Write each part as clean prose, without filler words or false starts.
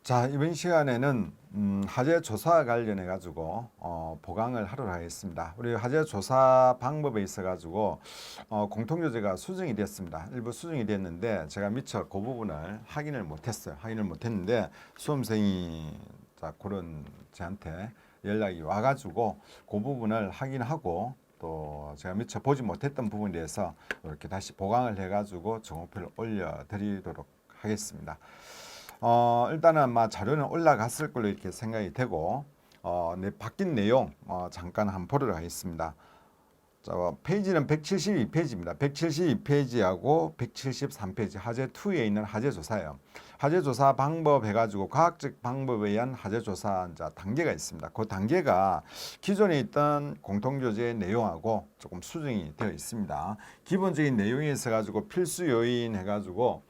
자, 이번 시간에는 화재 조사 관련해 가지고 보강을 하도록 하겠습니다. 우리 화재 조사 방법에 있어 가지고 공통교재가 수정이 됐습니다. 일부 수정이 됐는데 제가 미처 그 부분을 확인을 못했어요. 확인을 못했는데 수험생이 그런 저한테 연락이 와가지고 그 부분을 확인하고 또 제가 미처 보지 못했던 부분에 대해서 이렇게 다시 보강을 해가지고 정보표를 올려드리도록 하겠습니다. 일단은 아마 자료는 올라갔을 걸로 이렇게 생각이 되고 바뀐 내용 잠깐 한번 보도록 하겠습니다. 자, 페이지는 172페이지입니다. 172페이지하고 173페이지 화재2에 있는 화재조사예요. 화재조사 방법 해가지고 과학적 방법에 의한 화재조사 단계가 있습니다. 그 단계가 기존에 있던 공통교재의 내용하고 조금 수정이 되어 있습니다. 기본적인 내용에 있어 가지고 필수 요인 해가지고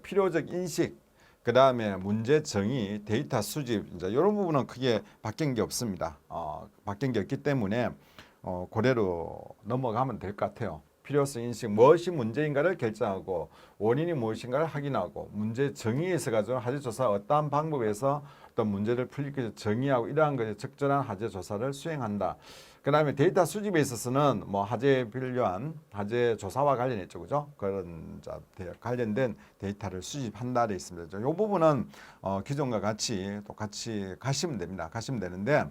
필요적 인식, 그 다음에 문제 정의, 데이터 수집, 이런 부분은 크게 바뀐 게 없습니다. 바뀐 게 없기 때문에 그대로 넘어가면 될 것 같아요. 필요성 인식, 무엇이 문제인가를 결정하고 원인이 무엇인가를 확인하고 문제 정의에 있어 가지고 화재조사 어떠한 방법에서 어떤 문제를 풀리기 위해서 정의하고 이러한 것에 적절한 화재조사를 수행한다. 그 다음에 데이터 수집에 있어서는 화재에 필요한 화재 조사와 관련했죠, 그죠? 그런 관련된 데이터를 수집한다 되어 있습니다. 이 부분은 기존과 똑같이 가시면 됩니다. 가시면 되는데,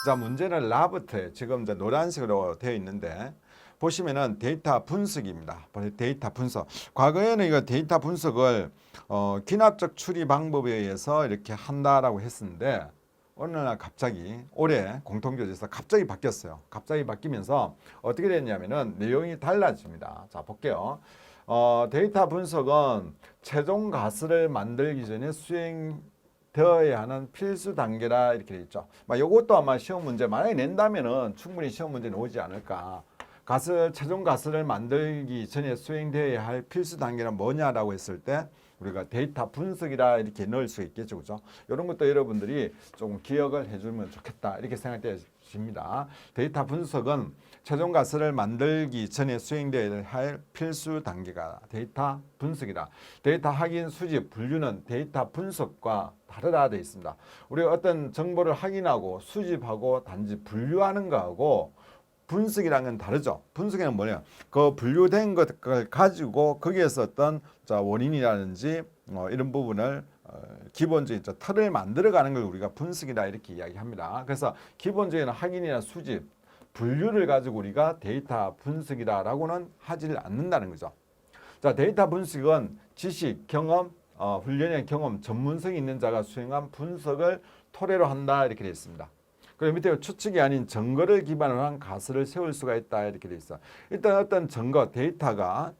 자, 문제는 라부터에 지금 노란색으로 되어 있는데 보시면은 데이터 분석입니다. 데이터 분석. 과거에는 이거 데이터 분석을 기납적 추리 방법에 의해서 이렇게 한다라고 했었는데. 어느 날 갑자기 올해 공통교재에서 갑자기 바뀌었어요. 갑자기 바뀌면서 어떻게 됐냐면은 내용이 달라집니다. 자, 볼게요. 데이터 분석은 최종 가설을 만들기 전에 수행되어야 하는 필수 단계라 이렇게 돼 있죠. 이것도 아마 시험 문제 만약에 낸다면은 충분히 시험 문제는 오지 않을까. 최종 가설을 만들기 전에 수행되어야 할 필수 단계는 뭐냐라고 했을 때 우리가 데이터 분석이라 이렇게 넣을 수 있겠죠, 그죠? 이런 것도 여러분들이 조금 기억을 해주면 좋겠다 이렇게 생각되십니다. 데이터 분석은 최종 가설을 만들기 전에 수행되어야 할 필수 단계가 데이터 분석이다. 데이터 확인, 수집, 분류는 데이터 분석과 다르다 되어 있습니다. 우리가 어떤 정보를 확인하고 수집하고 단지 분류하는 거하고 분석이라는 건 다르죠. 분석에는 뭐냐? 그 분류된 것을 가지고 거기에서 어떤 원인이라든지 이런 부분을 기본적인 틀을 만들어가는 걸 우리가 분석이다 이렇게 이야기합니다. 그래서 기본적인 확인이나 수집, 분류를 가지고 우리가 데이터 분석이다라고는 하지를 않는다는 거죠. 자, 데이터 분석은 지식, 경험, 훈련의 경험, 전문성이 있는 자가 수행한 분석을 토대로 한다 이렇게 되어 있습니다. 그리고 밑에 추측이 아닌 증거를 기반으로 한 가설을 세울 수가 있다 이렇게 돼 있어. 일단 어떤 증거, 데이터가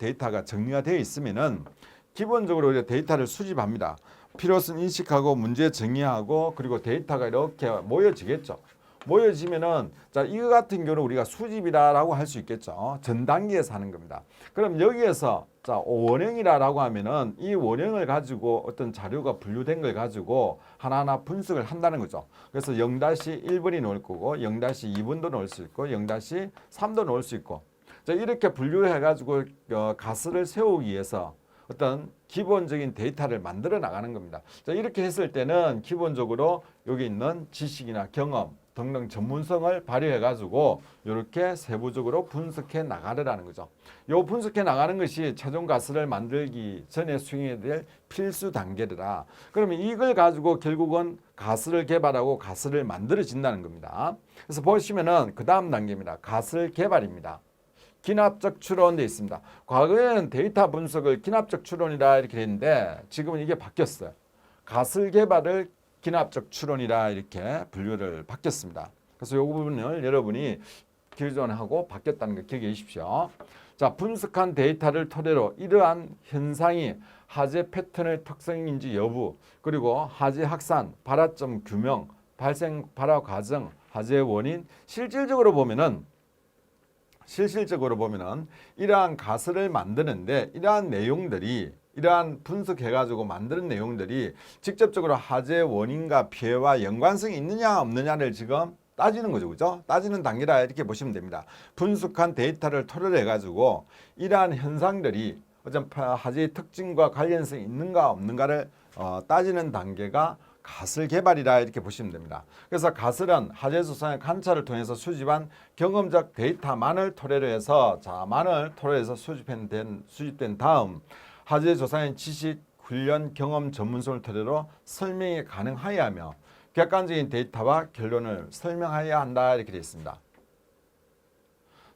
정리가 되어 있으면은 기본적으로 우리가 데이터를 수집합니다. 필요성 인식하고 문제 정의하고 그리고 데이터가 이렇게 모여지겠죠. 모여지면은 자, 이거 같은 경우는 우리가 수집이라고 할 수 있겠죠. 전 단계에서 하는 겁니다. 그럼 여기에서 자, 원형이라고 하면은 이 원형을 가지고 어떤 자료가 분류된 걸 가지고 하나하나 분석을 한다는 거죠. 그래서 0-1번이 나올 거고 0-2번도 나올 수 있고 0-3도 나올 수 있고 자, 이렇게 분류해 가지고 가설을 세우기 위해서 어떤 기본적인 데이터를 만들어 나가는 겁니다. 자, 이렇게 했을 때는 기본적으로 여기 있는 지식이나 경험 등등 전문성을 발휘해 가지고 이렇게 세부적으로 분석해 나가려는 거죠. 이 분석해 나가는 것이 최종 가설을 만들기 전에 수행해야 될 필수 단계라. 그러면 이걸 가지고 결국은 가설을 개발하고 가설을 만들어진다는 겁니다. 그래서 보시면은 그 다음 단계입니다. 가설 개발입니다. 기납적 추론 되어 있습니다. 과거에는 데이터 분석을 기납적 추론이라 이렇게 했는데 지금은 이게 바뀌었어요. 가설 개발을 기납적 추론이라 이렇게 분류를 바뀌었습니다. 그래서 이 부분을 여러분이 기존하고 바뀌었다는 거 기억해 주십시오. 자, 분석한 데이터를 토대로 이러한 현상이 화재 패턴의 특성인지 여부, 그리고 화재 확산, 발화점 규명, 발생 발화 과정, 화재 원인, 실질적으로 보면은 이러한 가설을 만드는데 이러한 분석해가지고 만드는 내용들이 직접적으로 화재 원인과 피해와 연관성이 있느냐 없느냐를 지금 따지는 거죠. 그죠? 따지는 단계라 이렇게 보시면 됩니다. 분석한 데이터를 토대로 해가지고 이러한 현상들이 어떤 화재의 특징과 관련성이 있는가 없는가를 따지는 단계가 가설 개발이라 이렇게 보시면 됩니다. 그래서 가설은 하재 조사의 관찰을 통해서 수집한 경험적 데이터만을 토대로 해서 수집된 다음 하재 조사의 지식, 훈련, 경험, 전문성을 토대로 설명이 가능하여야 하며 객관적인 데이터와 결론을 설명해야 한다 이렇게 되어 있습니다.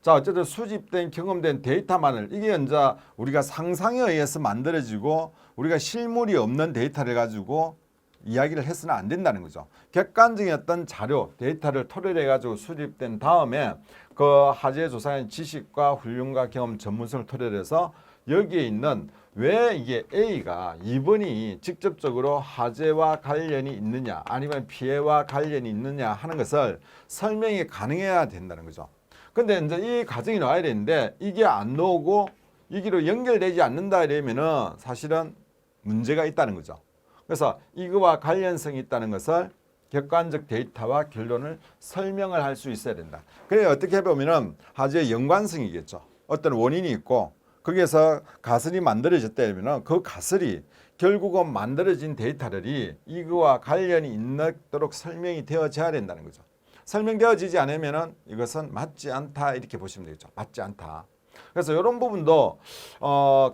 자, 어쨌든 수집된 경험된 데이터만을 이게 이제 우리가 상상에 의해서 만들어지고 우리가 실물이 없는 데이터를 가지고 이야기를 해서는 안 된다는 거죠. 객관적인 어떤 자료, 데이터를 토대로 해가지고 수집된 다음에 그 하재 조사의 지식과 훈련과 경험, 전문성을 토대로 해서 여기에 있는 왜 이게 A가 2번이 직접적으로 하재와 관련이 있느냐 아니면 피해와 관련이 있느냐 하는 것을 설명이 가능해야 된다는 거죠. 근데 이제 이 과정이 나와야 되는데 이게 안 나오고 이기로 연결되지 않는다 이러면은 사실은 문제가 있다는 거죠. 그래서 이거와 관련성이 있다는 것을 객관적 데이터와 결론을 설명을 할 수 있어야 된다. 그래 어떻게 보면은 하재의 연관성이겠죠. 어떤 원인이 있고 거기에서 가설이 만들어졌다면은 그 가설이 결국은 만들어진 데이터들이 이거와 관련이 있도록 설명이 되어져야 된다는 거죠. 설명되어지지 않으면은 이것은 맞지 않다 이렇게 보시면 되겠죠. 맞지 않다. 그래서 이런 부분도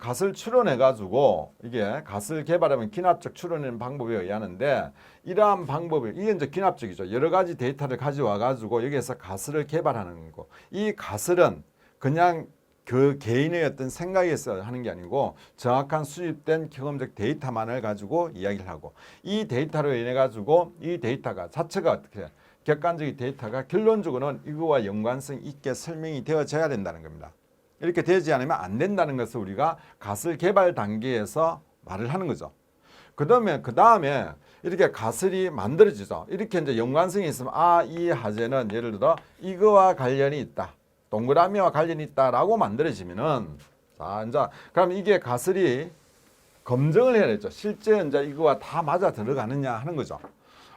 가설 추론해 가지고 이게 가설 개발하면 기납적 추론하는 방법에 의하는데 이러한 방법이 이게 이제 기납적이죠. 여러 가지 데이터를 가져와 가지고 여기에서 가설을 개발하는 거고 이 가설은 그냥 그 개인의 어떤 생각에서 하는 게 아니고 정확한 수집된 경험적 데이터만을 가지고 이야기를 하고 이 데이터로 인해 가지고 이 데이터가 자체가 어떻게 객관적인 데이터가 결론적으로는 이거와 연관성 있게 설명이 되어져야 된다는 겁니다. 이렇게 되지 않으면 안 된다는 것을 우리가 가설 개발 단계에서 말을 하는 거죠. 그 다음에 이렇게 가설이 만들어지죠. 이렇게 이제 연관성이 있으면 이 하재는 예를 들어 이거와 관련이 있다. 동그라미와 관련이 있다라고 만들어지면은 자, 이제 그럼 이게 가설이 검증을 해야 되죠. 실제 이제 이거와 다 맞아 들어가느냐 하는 거죠.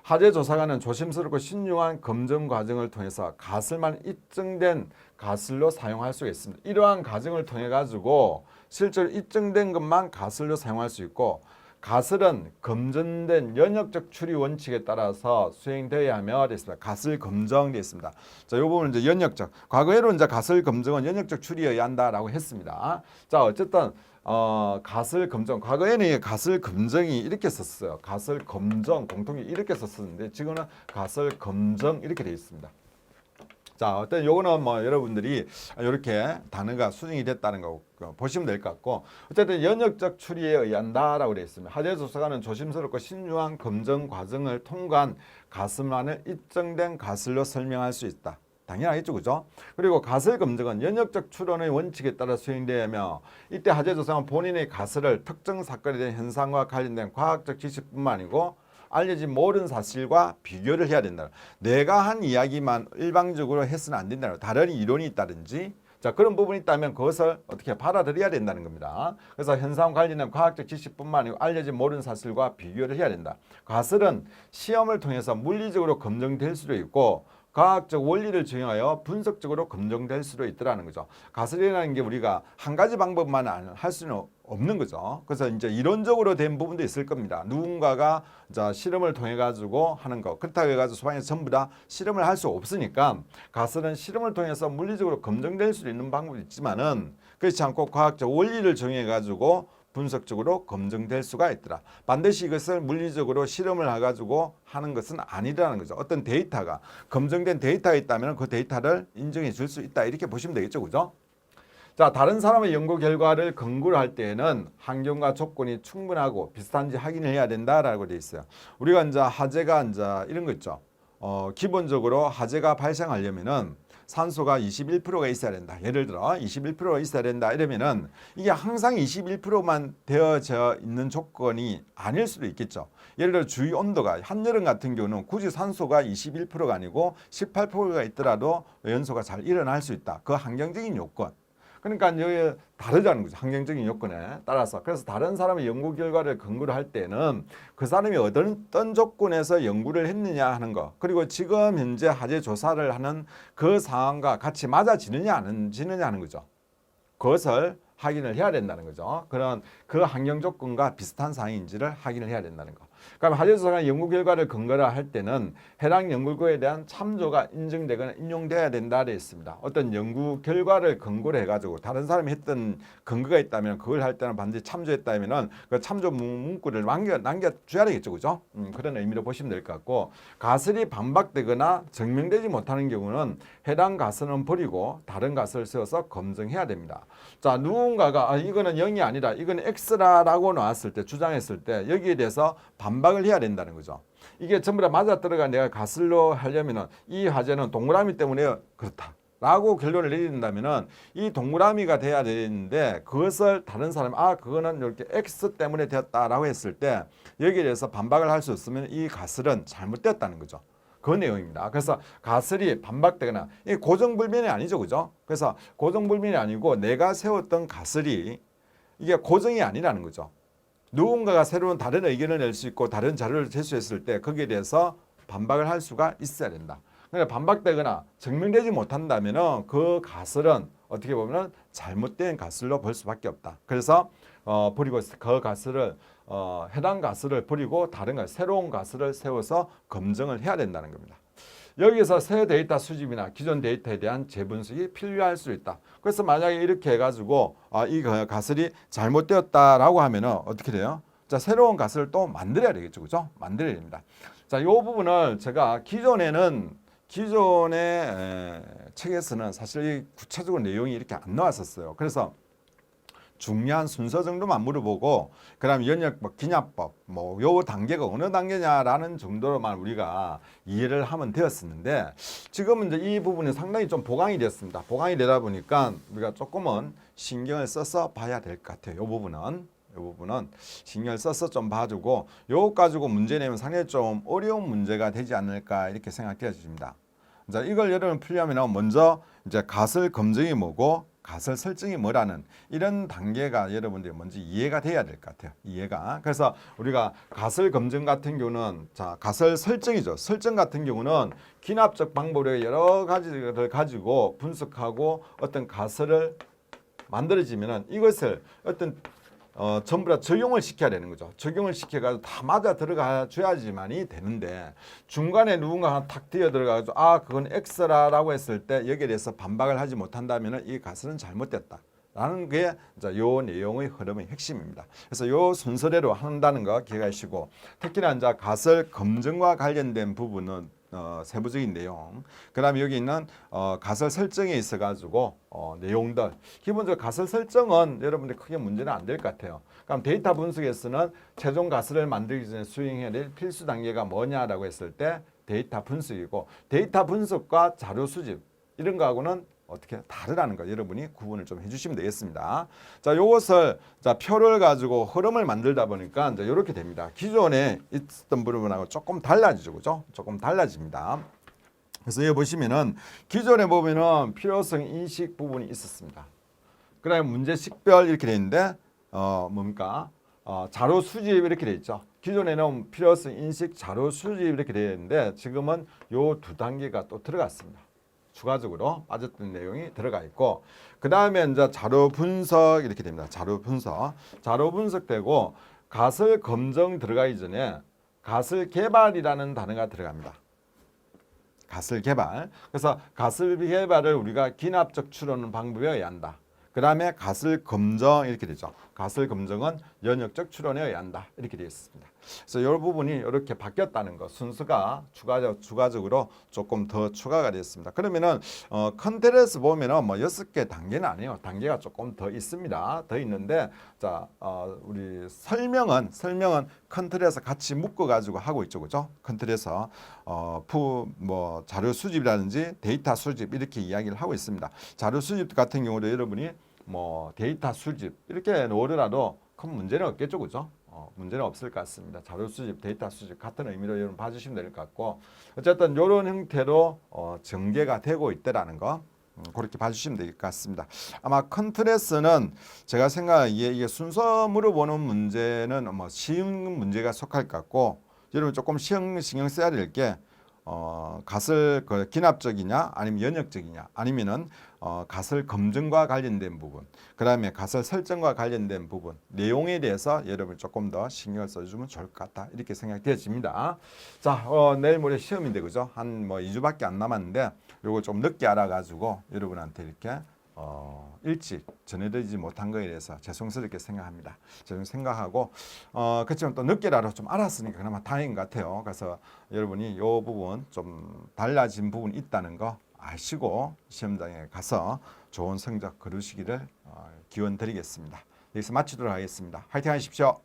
하재 조사관은 조심스럽고 신중한 검증 과정을 통해서 가설만 입증된 가설로 사용할 수가 있습니다. 이러한 과정을 통해 가지고 실제로 입증된 것만 가설로 사용할 수 있고 가설은 검증된 연역적 추리 원칙에 따라서 수행되어야 하며 되어 있습니다. 가설 검증되어 있습니다. 자, 이 부분은 이제 연역적. 과거에로 이제 가설 검증은 연역적 추리여야 한다라고 했습니다. 자, 어쨌든 가설 검증. 과거에는 가설 검증이 이렇게 썼어요. 가설 검증 공통이 이렇게 썼었는데 지금은 가설 검증 이렇게 되어 있습니다. 자, 어떤 요거는 뭐 여러분들이 이렇게 단어가 수정이 됐다는 거 보시면 될 것 같고 어쨌든 연역적 추리에 의한다라고 되어 있습니다. 하재 조사관은 조심스럽고 신중한 검증 과정을 통과한 가설만을 입증된 가설로 설명할 수 있다. 당연하겠죠, 그죠? 그리고 가설 검증은 연역적 추론의 원칙에 따라 수행되며 이때 하재 조사관은 본인의 가설을 특정 사건에 대한 현상과 관련된 과학적 지식뿐만 아니고 알려진 모든 사실과 비교를 해야 된다. 내가 한 이야기만 일방적으로 해서는 안 된다. 다른 이론이 있다든지 자 그런 부분이 있다면 그것을 어떻게 받아들여야 된다는 겁니다. 그래서 현상 관련된 과학적 지식뿐만 아니고 알려진 모든 사실과 비교를 해야 된다. 가설은 시험을 통해서 물리적으로 검증될 수도 있고 과학적 원리를 적용하여 분석적으로 검증될 수도 있더라는 거죠. 가설이라는 게 우리가 한 가지 방법만 할 수는 없는 거죠. 그래서 이제 이론적으로 된 부분도 있을 겁니다. 누군가가 자 실험을 통해 가지고 하는 거. 그렇다고 해가지고 소방에서 전부 다 실험을 할 수 없으니까 가설은 실험을 통해서 물리적으로 검증될 수 있는 방법이 있지만은 그렇지 않고 과학적 원리를 적용해 가지고 분석적으로 검증될 수가 있더라. 반드시 이것을 물리적으로 실험을 해가지고 하는 것은 아니라는 거죠. 어떤 데이터가 검증된 데이터가 있다면 그 데이터를 인정해 줄 수 있다. 이렇게 보시면 되겠죠. 그죠? 자, 다른 사람의 연구 결과를 근거로 할 때에는 환경과 조건이 충분하고 비슷한지 확인을 해야 된다라고 되어 있어요. 우리가 이제 하재가 이제 이런 거 있죠. 기본적으로 하재가 발생하려면은 산소가 21%가 있어야 된다. 예를 들어 21%가 있어야 된다. 이러면은 이게 항상 21%만 되어져 있는 조건이 아닐 수도 있겠죠. 예를 들어 주위 온도가 한여름 같은 경우는 굳이 산소가 21%가 아니고 18%가 있더라도 연소가 잘 일어날 수 있다. 그 환경적인 요건. 그러니까 여기 다르다는 거죠. 환경적인 요건에 따라서. 그래서 다른 사람의 연구 결과를 근거로 할 때는 그 사람이 어떤 조건에서 연구를 했느냐 하는 거. 그리고 지금 현재 하재 조사를 하는 그 상황과 같이 맞아지느냐 안 지느냐 하는 거죠. 그것을 확인을 해야 된다는 거죠. 그런 그 환경 조건과 비슷한 사항인지를 확인을 해야 된다는 거. 그럼 화재조사관 연구 결과를 근거로 할 때는 해당 연구에 대한 참조가 인정되거나 인용돼야 된다 되어 있습니다. 어떤 연구 결과를 근거로 해가지고 다른 사람이 했던 근거가 있다면 그걸 할 때는 반드시 참조했다면은 그 참조 문구를 남겨줘야 되겠죠, 그죠? 그런 의미로 보시면 될 것 같고, 가설이 반박되거나 증명되지 못하는 경우는 해당 가설은 버리고 다른 가설을 세워서 검증해야 됩니다. 자, 누군가가 이거는 0이 아니라 이거는 X라고 나왔을 때, 주장했을 때 여기에 대해서 반박을 해야 된다는 거죠. 이게 전부 다 맞아떨어가 내가 가설로 하려면은 이 화재는 동그라미 때문에 그렇다 라고 결론을 내린다면은 이 동그라미가 돼야 되는데, 그것을 다른 사람이 그거는 이렇게 X 때문에 되었다라고 했을 때 여기에 대해서 반박을 할 수 없으면 이 가설은 잘못되었다는 거죠. 그 내용입니다. 그래서 가설이 반박되거나, 이 고정불변이 아니죠, 그죠? 그래서 고정불변이 아니고 내가 세웠던 가설이 이게 고정이 아니라는 거죠. 누군가가 새로운 다른 의견을 낼 수 있고 다른 자료를 제시했을 때 거기에 대해서 반박을 할 수가 있어야 된다. 그러니까 반박되거나 증명되지 못한다면은 그 가설은 어떻게 보면 잘못된 가설로 볼 수밖에 없다. 그래서 버리고 그 가설을 해당 가설을 버리고 다른 가설, 새로운 가설을 세워서 검증을 해야 된다는 겁니다. 여기서 새 데이터 수집이나 기존 데이터에 대한 재분석이 필요할 수 있다. 그래서 만약에 이렇게 해가지고 이 가설이 잘못되었다라고 하면은 어떻게 돼요? 자, 새로운 가설을 또 만들어야 되겠죠, 그죠? 만들어야 됩니다. 자, 이 부분을 제가 기존의 책에서는 사실 구체적인 내용이 이렇게 안 나왔었어요. 그래서 중요한 순서 정도만 물어보고, 그다음 연역법, 기냐법, 요 단계가 어느 단계냐라는 정도로만 우리가 이해를 하면 되었었는데, 지금은 이제 이 부분이 상당히 좀 보강이 됐습니다. 보강이 되다 보니까 우리가 조금은 신경을 써서 봐야 될 것 같아요. 요 부분은 신경을 써서 좀 봐주고, 요 가지고 문제 내면 상당히 좀 어려운 문제가 되지 않을까 이렇게 생각되어집니다. 자, 이걸 여러분 풀려면 먼저 이제 가설 검증이 뭐고 가설 설정이 뭐라는 이런 단계가 여러분들이 먼저 이해가 돼야 될 것 같아요. 이해가. 그래서 우리가 가설 검증 같은 경우는, 자, 가설 설정이죠. 설정 같은 경우는 기납적 방법으로 여러 가지를 가지고 분석하고 어떤 가설을 만들어지면은 이것을 어떤 전부 다 적용을 시켜야 되는 거죠. 적용을 시켜가지고 다 맞아 들어가 줘야지만이 되는데, 중간에 누군가 탁 뛰어 들어가서 그건 X라고 했을 때 여기에 대해서 반박을 하지 못한다면 이 가설은 잘못됐다 라는 게 요 내용의 흐름의 핵심입니다. 그래서 요 순서대로 한다는 거 기억하시고, 특히나 이제 가설 검증과 관련된 부분은 세부적인 내용, 그 다음에 여기 있는 가설 설정에 있어 가지고 내용들, 기본적으로 가설 설정은 여러분들 크게 문제는 안 될 것 같아요. 그럼 데이터 분석에서는 최종 가설을 만들기 전에 수행해야 될 필수 단계가 뭐냐라고 했을 때 데이터 분석이고, 데이터 분석과 자료 수집 이런 거하고는 어떻게 다르다는 거 여러분이 구분을 좀 해주시면 되겠습니다. 자, 요것을 표를 가지고 흐름을 만들다 보니까 이제 이렇게 됩니다. 기존에 있었던 부분하고 조금 달라지죠, 그죠? 조금 달라집니다. 그래서 여기 보시면은 기존에 보면은 필요성 인식 부분이 있었습니다. 그다음에 문제 식별 이렇게 돼 있는데 뭡니까? 자료 수집 이렇게 돼 있죠. 기존에는 필요성 인식, 자료 수집 이렇게 돼 있는데 지금은 요 두 단계가 또 들어갔습니다. 추가적으로 빠졌던 내용이 들어가 있고, 그 다음에 이제 자료 분석 이렇게 됩니다. 자료 분석되고, 가설 검증 들어가기 전에 가설 개발이라는 단어가 들어갑니다. 가설 개발. 그래서 가설 개발을 우리가 기납적 추론 방법에 의해야 한다. 그 다음에 가설 검증 이렇게 되죠. 가설 검증은 연역적 추론에 의해야 한다. 이렇게 되어 있습니다. 그래서 이 부분이 이렇게 바뀌었다는 거, 순서가 추가적으로 조금 더 추가가 되었습니다. 그러면은 큰 틀에서 보면은 6개 단계는 아니에요. 단계가 조금 더 있습니다. 더 있는데, 자, 우리 설명은 큰 틀에서 같이 묶어 가지고 하고 있죠, 그죠? 큰 틀에서 자료 수집이라든지 데이터 수집 이렇게 이야기를 하고 있습니다. 자료 수집 같은 경우도 여러분이 데이터 수집 이렇게 놓으더라도 큰 문제는 없겠죠, 그죠? 문제는 없을 것 같습니다. 자료 수집, 데이터 수집 같은 의미로 여러분 봐주시면 될 것 같고, 어쨌든 이런 형태로 전개가 되고 있다라는 거 그렇게 봐주시면 될 것 같습니다. 아마 큰 틀에서는 제가 생각하기에 이게 순서 물어보는 문제는 쉬운 문제가 속할 것 같고, 여러분 조금 신경 써야 될 게 가설 그 기납적이냐 아니면 연역적이냐 아니면은 가설 검증과 관련된 부분, 그다음에 가설 설정과 관련된 부분 내용에 대해서 여러분 조금 더 신경을 써주면 좋을 것 같다 이렇게 생각되어집니다. 자, 내일 모레 시험인데 그죠? 한 뭐 2주밖에 안 남았는데 요거 좀 늦게 알아가지고 여러분한테 이렇게 일찍 전해드리지 못한 거에 대해서 죄송스럽게 생각합니다. 생각하고 그렇지만 또 늦게라도 좀 알았으니까 그나마 다행인 것 같아요. 그래서 여러분이 이 부분 좀 달라진 부분이 있다는 거 아시고 시험장에 가서 좋은 성적 거두시기를 기원 드리겠습니다. 여기서 마치도록 하겠습니다. 화이팅 하십시오.